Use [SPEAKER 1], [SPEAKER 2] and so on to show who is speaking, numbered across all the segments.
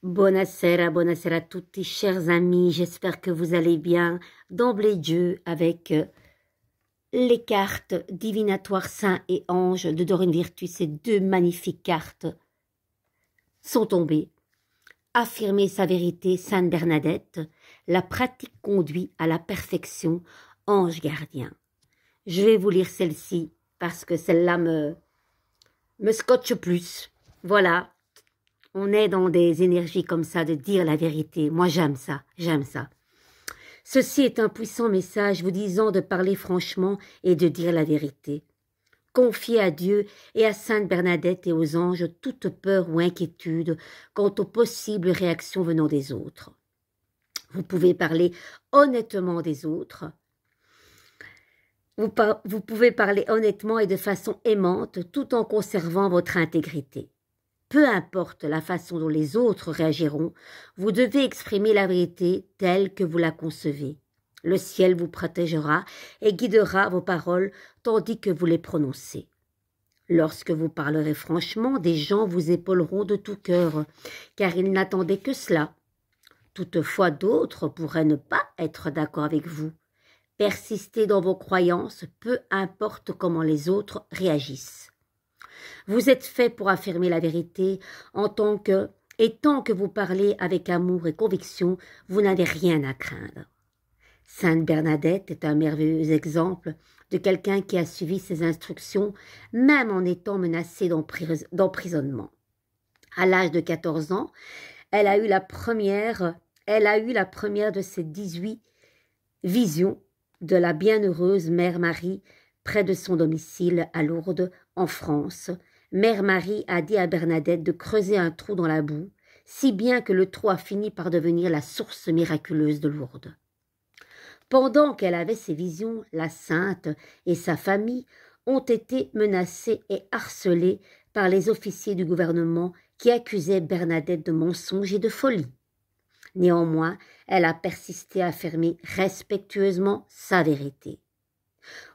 [SPEAKER 1] Buonasera a tutti, chers amis, j'espère que vous allez bien. D'emblée de jeu, avec les cartes divinatoires saints et anges de Dorine Virtue, ces deux magnifiques cartes sont tombées. Affirmer sa vérité, Sainte Bernadette, la pratique conduit à la perfection, ange gardien. Je vais vous lire celle-ci parce que celle-là me scotche plus. Voilà. On est dans des énergies comme ça de dire la vérité. Moi, j'aime ça, j'aime ça. Ceci est un puissant message vous disant de parler franchement et de dire la vérité. Confiez à Dieu et à Sainte Bernadette et aux anges toute peur ou inquiétude quant aux possibles réactions venant des autres. Vous pouvez parler honnêtement des autres. Vous pouvez parler honnêtement et de façon aimante tout en conservant votre intégrité. Peu importe la façon dont les autres réagiront, vous devez exprimer la vérité telle que vous la concevez. Le ciel vous protégera et guidera vos paroles tandis que vous les prononcez. Lorsque vous parlerez franchement, des gens vous épauleront de tout cœur, car ils n'attendaient que cela. Toutefois, d'autres pourraient ne pas être d'accord avec vous. Persistez dans vos croyances, peu importe comment les autres réagissent. Vous êtes fait pour affirmer la vérité tant que vous parlez avec amour et conviction, vous n'avez rien à craindre. Sainte Bernadette est un merveilleux exemple de quelqu'un qui a suivi ses instructions, même en étant menacée d'emprisonnement. À l'âge de 14 ans, elle a eu la première de ses 18 visions de la bienheureuse Mère Marie près de son domicile à Lourdes, en France. Mère Marie a dit à Bernadette de creuser un trou dans la boue, si bien que le trou a fini par devenir la source miraculeuse de Lourdes. Pendant qu'elle avait ces visions, la sainte et sa famille ont été menacées et harcelées par les officiers du gouvernement qui accusaient Bernadette de mensonges et de folie. Néanmoins, elle a persisté à affirmer respectueusement sa vérité.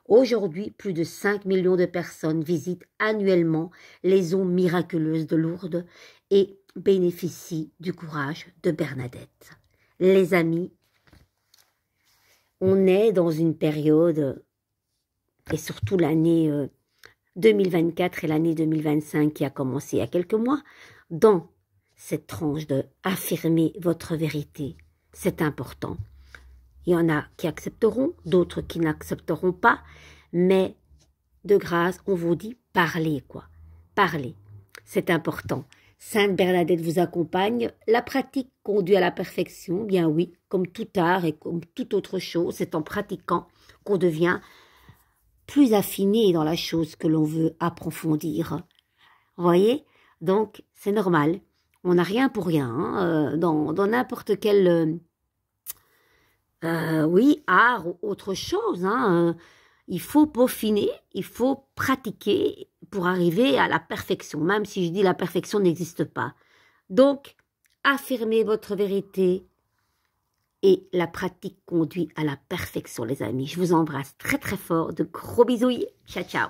[SPEAKER 1] Aujourd'hui, plus de 5 millions de personnes visitent annuellement les eaux miraculeuses de Lourdes et bénéficient du courage de Bernadette. Les amis, on est dans une période, et surtout l'année 2024 et l'année 2025 qui a commencé il y a quelques mois, dans cette tranche de affirmer votre vérité. C'est important. Il y en a qui accepteront, d'autres qui n'accepteront pas, mais de grâce, on vous dit parlez, quoi. Parlez, c'est important. Sainte Bernadette vous accompagne. La pratique conduit à la perfection, bien oui, comme tout art et comme toute autre chose, c'est en pratiquant qu'on devient plus affiné dans la chose que l'on veut approfondir. Vous voyez? Donc, c'est normal. On n'a rien pour rien, hein, dans n'importe quel... oui, art ou autre chose, hein, il faut peaufiner, il faut pratiquer pour arriver à la perfection, même si je dis la perfection n'existe pas. Donc, affirmez votre vérité et la pratique conduit à la perfection, les amis. Je vous embrasse très très fort, de gros bisous, ciao ciao.